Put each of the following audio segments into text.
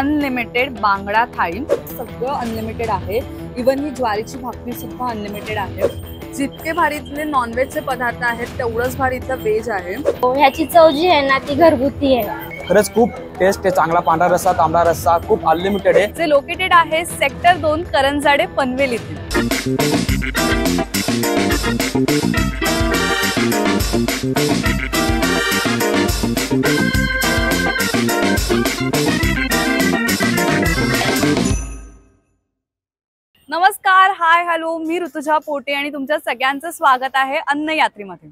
Unlimited बांगडा थाळी, सगळं अनलिमिटेड आहे। इवन ही ज्वारीची भाकरी सुद्धा अनलिमिटेड आहे। जितके भारीतले नॉनव्हेजचे पदार्थ आहेत तेवढंच भारीतलं व्हेज आहे। ह्याची चव जी आहे ना ती घरगुती आहे। खरंच खूप टेस्ट आहे, चांगला पांढरा रस्सा, तांबडा रस्सा खूप अनलिमिटेड आहे। जे लोकेटेड आहे सेक्टर 2 करंजाडे पनवेल येथे। नमस्कार, हाय हॅलो, मी ऋतुजा पोटे आणि तुमच्या सगळ्यांचं स्वागत आहे अन्न यात्रेमध्ये।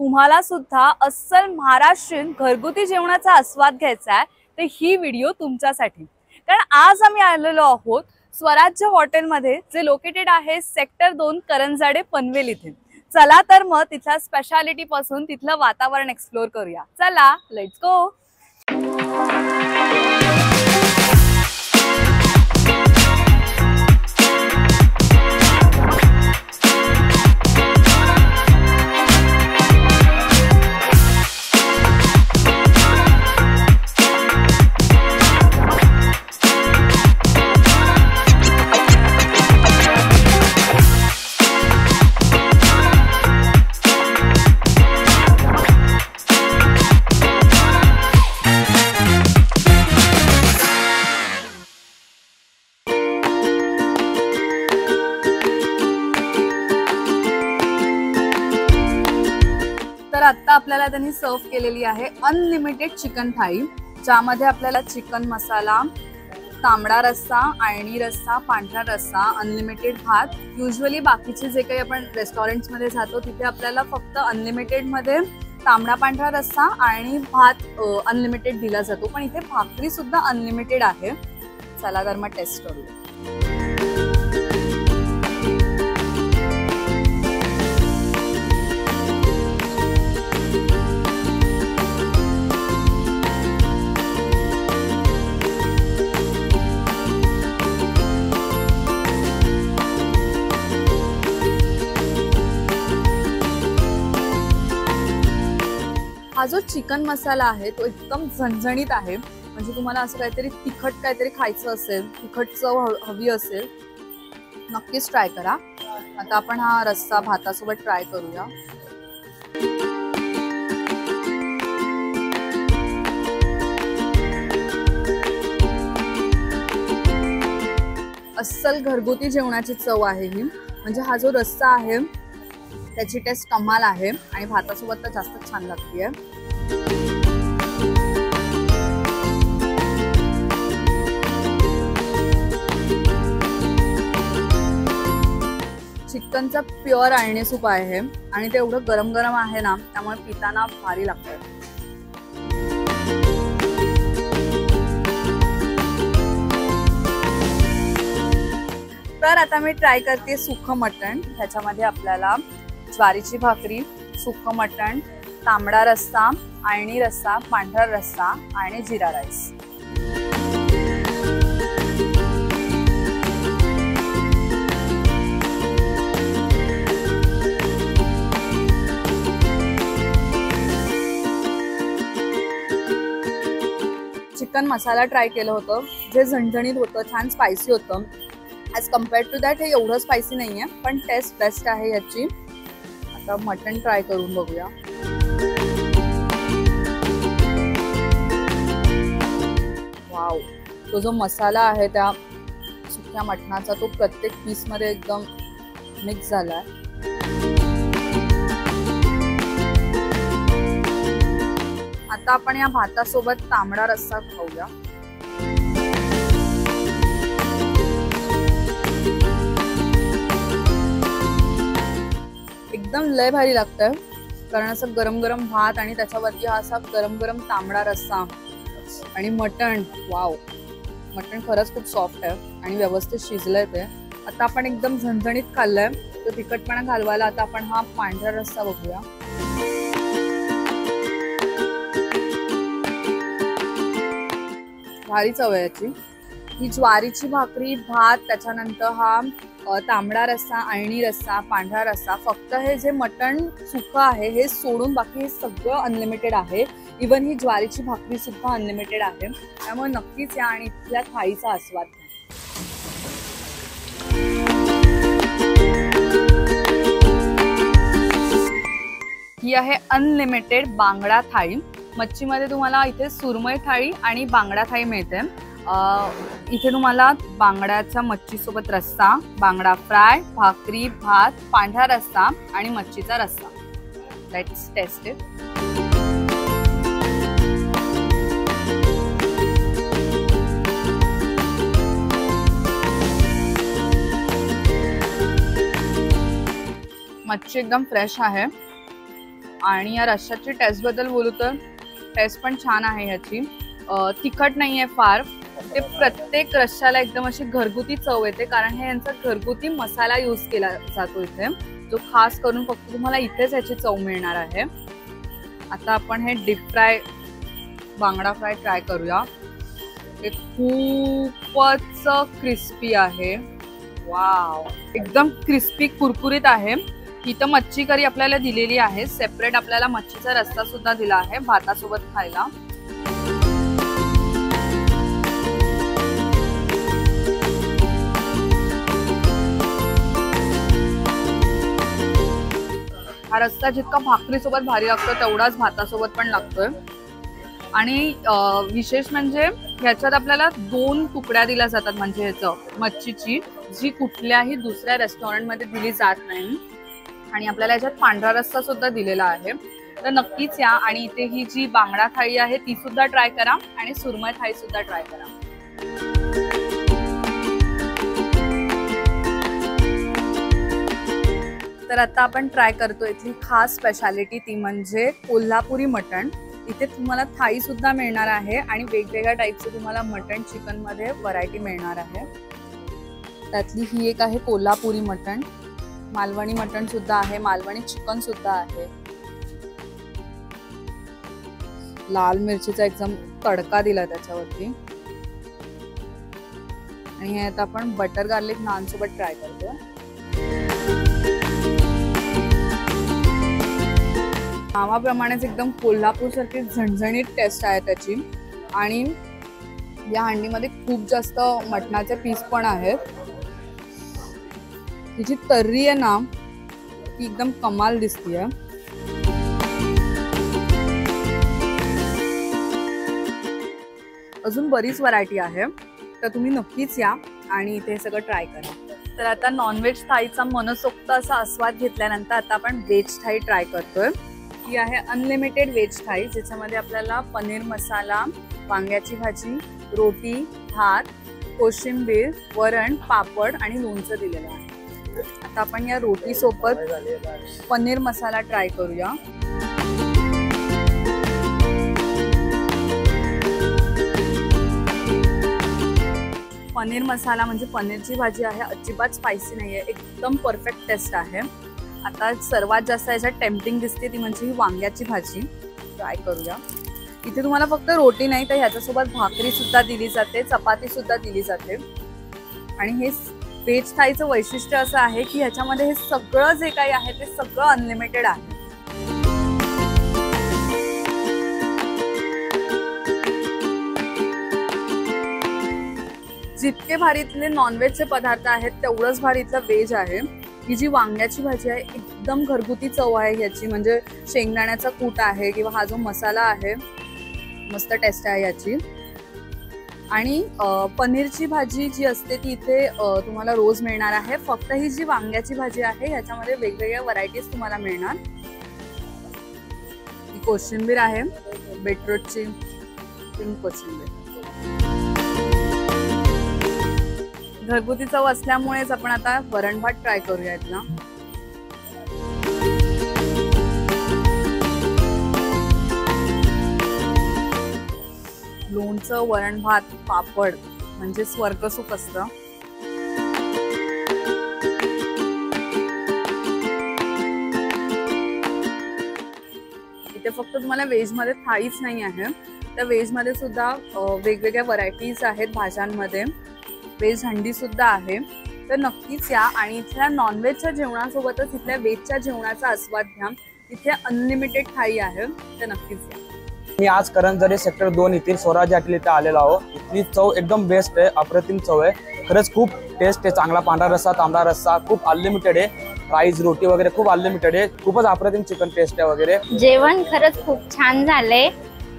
तुम्हाला सुद्धा अस्सल महाराष्ट्रीयन घरगुती जेवणाचा आस्वाद घ्यायचा आहे तर ही व्हिडिओ तुमच्यासाठी। कारण आज आम्ही आलेलो आहोत स्वराज्य हॉटेलमध्ये, जे लोकेटेड आहे सेक्टर 2 करंजाडे पनवेल इथे। चला तर मग तिथल्या स्पेशालिटी पासून तिथलं वातावरण एक्सप्लोर करूया। चला, लेट्स गो। तर आता आपल्याला त्यांनी सर्व केलेली आहे अनलिमिटेड चिकन थाळी, ज्यामध्ये आपल्याला चिकन मसाला, तांबडा रस्सा, आळणी रस्सा, पांढरा रस्सा, अनलिमिटेड भात। युजुअली बाकीचे जे काही आपण रेस्टॉरंट्स मध्ये जातो तिथे आपल्याला फक्त अनलिमिटेड मध्ये तांबडा पांढरा रस्सा आणि भात अनलिमिटेड दिला जातो, पण इथे भाकरी सुद्धा अनलिमिटेड आहे। चला तर मग टेस्ट करूया। हा जो चिकन मसाला आहे तो एकदम झणझणीत आहे। म्हणजे तुम्हाला असं काहीतरी तिखट काहीतरी खायचं असेल, तिखट चव हवी असेल, नक्कीच ट्राय करा। आता आपण हा रस्सा भातासोबत ट्राय करूया। अस्सल घरगुती जेवणाची चव आहे ही। म्हणजे हा जो रस्सा आहे त्याची टेस्ट कमाल आहे आणि भातासोबत तर जास्त छान लागते। चिकनचा प्युअर आळणी सूप आहे आणि ते एवढं गरम गरम आहे ना, त्यामुळे पिताना भारी लागतं। तर आता मी ट्राय करते सुखं मटण। ह्याच्यामध्ये आपल्याला ज्वारीची भाकरी, सुखं मटण, तांबडा रस्सा, आळणी रस्सा, पांढरा रस्सा आणि जिरा राईस। चिकन मसाला ट्राय केलं होतं, जे झणझणीत होतं, छान स्पायसी होतं। ॲज कम्पेअर्ड टू दॅट हे एवढं स्पायसी नाहीये, पण टेस्ट बेस्ट आहे याची। आता मटण ट्राय करून बघूया। वाव, तो जो मसाला आहे त्या सुक्या मटणाचा तो प्रत्येक पीस मध्ये एकदम मिक्स झालाय। आता आपण या भातासोबत तांबडा रस्सा खाऊया। एकदम लय भारी लागतंय, कारण असं गरम गरम भात आणि त्याच्यावरती हा असा गरम गरम तांबडा रस्सा आणि मटण। वाव, मटण खरंच खूप सॉफ्ट आहे आणि व्यवस्थित शिजलंय ते। आता आपण एकदम झणझणीत खाल्लंय, तो तिखटपणा घालवायला आता आपण हा पांढरा रस्सा बघूया। भारी चव आहे याची। ही ज्वारीची भाकरी, भात, त्याच्यानंतर हा तांबडा रस्सा, आळणी रस्सा, पांढरा रस्सा, फक्त हे जे मटण सुक्का आहे हे सोडून बाकी हे सगळं अनलिमिटेड आहे। इवन ही ज्वारीची भाकरी सुद्धा अनलिमिटेड आहे, त्यामुळे नक्कीच या आणि इथल्या थाळीचा आस्वाद घ्या. ही आहे अनलिमिटेड बांगडा थाळी. मच्छीमध्ये तुम्हाला इथे सुरमई थाळी आणि बांगडा थाळी मिळते. इथे तुम्हाला बांगड्याच्या मच्छीसोबत रस्सा, बांगडा फ्राय, भाकरी, भात, पांढरा रस्सा आणि मच्छीचा रस्सा. Let's taste it. मच्छी एकदम फ्रेश आहे आणि या रश्श्याची टेस्ट बद्दल बोलू तर टेस्ट पण छान आहे ह्याची. तिखट नाहीये फार. ते प्रत्येक रश्श्याला एकदम अशी घरगुती चव येते, कारण हे यांचा घरगुती मसाला यूज केला जातो इथे, जो खास करून फक्त तुम्हाला इथेच याची चव मिळणार आहे. आता आपण हे डीप फ्राय बांगडा फ्राय ट्राय करूया. हे खूपच क्रिस्पी आहे. वाव, एकदम क्रिस्पी कुरकुरीत आहे. इथं मच्छी करी आपल्याला दिलेली आहे, सेपरेट आपल्याला मच्छीचा रस्सा सुद्धा दिला आहे भातासोबत खायला. हा रस्सा जितका भाकरीसोबत भारी लागतो तेवढाच भातासोबत पण लागतोय. आणि विशेष म्हणजे ह्याच्यात आपल्याला 2 तुकड्या दिल्या जातात, म्हणजे ह्याचं मच्छीची, जी कुठल्याही दुसऱ्या रेस्टॉरंटमध्ये दिली जात नाही. आणि आपल्याला याच्यात पांढरा रस्सा सुद्धा दिलेला आहे. तर नक्कीच या आणि इथे ही जी बांगडा थाळी आहे ती सुद्धा ट्राय करा आणि सुरमई थाळी सुद्धा ट्राय करा. तर आता आपण ट्राय करतो इथली खास स्पेशालिटी, ती म्हणजे कोल्हापुरी मटण. इथे तुम्हाला थाळी सुद्धा मिळणार आहे आणि वेगवेगळ्या टाईपचे तुम्हाला मटण चिकन मध्ये व्हरायटी मिळणार आहे. त्यातली ही एक आहे कोल्हापुरी मटण. मालवणी मटण सुद्धा आहे, मालवणी चिकन सुद्धा आहे. लाल मिरचीचा एकदम तडका दिला त्याच्यावरती. आणि हे आता आपण बटर गार्लिक नान सोबत ट्राय करतो. नावाप्रमाणेच एकदम कोल्हापूर सारखी झणझणीत टेस्ट आहे त्याची. आणि या हंडीमध्ये खूप जास्त मटणाचे पीस पण आहेत. जी तर्री आहे ना ती एकदम कमाल दिसतीये. अजून बरीच व्हरायटी आहे, तर तुम्ही नक्कीच या आणि इथे सगळं ट्राय करा. तर आता नॉनव्हेज थाळीचा मनसोक्त असा आस्वाद घेतल्यानंतर आता आपण व्हेज थाळी ट्राय करतोय. ही आहे अनलिमिटेड व्हेज थाळी, ज्याच्यामध्ये आपल्याला पनीर मसाला, वांग्याची भाजी, रोटी, भात, कोशिंबीर, वरण, पापड आणि लोणचं दिलेलं आहे. आता आपण या रोटी सोबत पनीर मसाला ट्राय करूया. पनीर मसाला म्हणजे पनीरची भाजी आहे, अजिबात स्पायसी नाहीये, एकदम परफेक्ट टेस्ट आहे. आता सर्वात जास्त याच्यात टेम्पटिंग दिसते ती म्हणजे ही वांग्याची भाजी. ट्राय करूया. इथे तुम्हाला फक्त रोटी नाही तर ह्याच्यासोबत भाकरी सुद्धा दिली जाते, चपाती सुद्धा दिली जाते. आणि हे व्हेज थाळीचं वैशिष्ट्य असं आहे की ह्याच्यामध्ये हे सगळं जे काही आहे ते सगळं अनलिमिटेड आहे. जितके भारीतले नॉनव्हेजचे पदार्थ आहेत तेवढंच भारीतलं व्हेज आहे. ही जी वांग्याची भाजी आहे एकदम घरगुती चव आहे ह्याची, म्हणजे शेंगदाण्याचा कूट आहे किंवा हा जो मसाला आहे मस्त टेस्ट आहे याची. आणि पनीरची भाजी जी असते ती इथे तुम्हाला रोज मिळणार आहे. फक्त ही जी वांग्याची भाजी आहे ह्याच्यामध्ये वेगवेगळ्या व्हरायटीज तुम्हाला मिळणार. ही कोशिंबीर आहे, बीटरूटची कोशिंबीर. घरगुती चव असल्यामुळेच आपण आता वरण भात ट्राय करूया इथला. लोणचं, वरण भात, पापड म्हणजे स्वर्गसुख असतं. इथे फक्त तुम्हाला व्हेज मध्ये थाळीच नाही आहे, तर व्हेज मध्ये सुद्धा वेगवेगळ्या व्हरायटीज आहेत भाज्यांमध्ये. व्हेज हंडी सुद्धा आहे. तर नक्कीच या आणि इथल्या नॉनव्हेजच्या जेवणासोबतच इथल्या व्हेजच्या जेवणाचा आस्वाद घ्या. इथे अनलिमिटेड थाळी आहे, तर नक्कीच या. मी आज करंजरी सेक्टर 2 येथील स्वराज हॉटेल इथे आलेलो आहो। इथली चव एकदम बेस्ट आहे, अप्रतिम चव आहे। खरंच खूप टेस्ट आहे, चांगला पांढरा रस्सा, तांबडा रस्सा खूप अनलिमिटेड आहे। राईस रोटी वगैरे खूप अनलिमिटेड आहे, खूपच अप्रतिम चिकन टेस्ट आहे वगैरे। जेवण खरंच खूप छान झालंय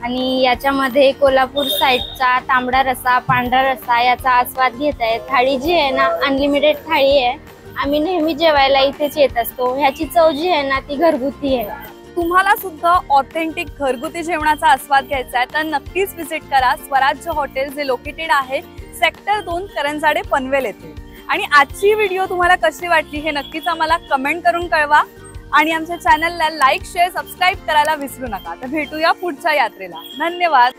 आणि याच्यामध्ये कोल्हापूर साईडचा तांबडा रस्सा, पांढरा रस्सा याचा आस्वाद घेत आहे। थाळी जी आहे ना अनलिमिटेड थाळी आहे। आम्ही नेहमी जेवायला इथेच येत असतो। ह्याची चव जी आहे ना ती घरगुती आहे। तुम्हाला सुद्धा ऑथेंटिक घरगुती जेवणाचा आस्वाद घ्यायचा आहे तर नक्कीच व्हिजिट करा स्वराज्य हॉटेल, जे लोकेटेड आहे सेक्टर 2 करंजाडे पनवेल येथे। आणि आजची व्हिडिओ तुम्हाला कशी वाटली हे नक्कीच आम्हाला कमेंट करून कळवा आणि आमच्या चॅनलला लाईक, शेअर, सबस्क्राईब करायला विसरू नका। तर भेटूया पुढच्या यात्रेला। धन्यवाद।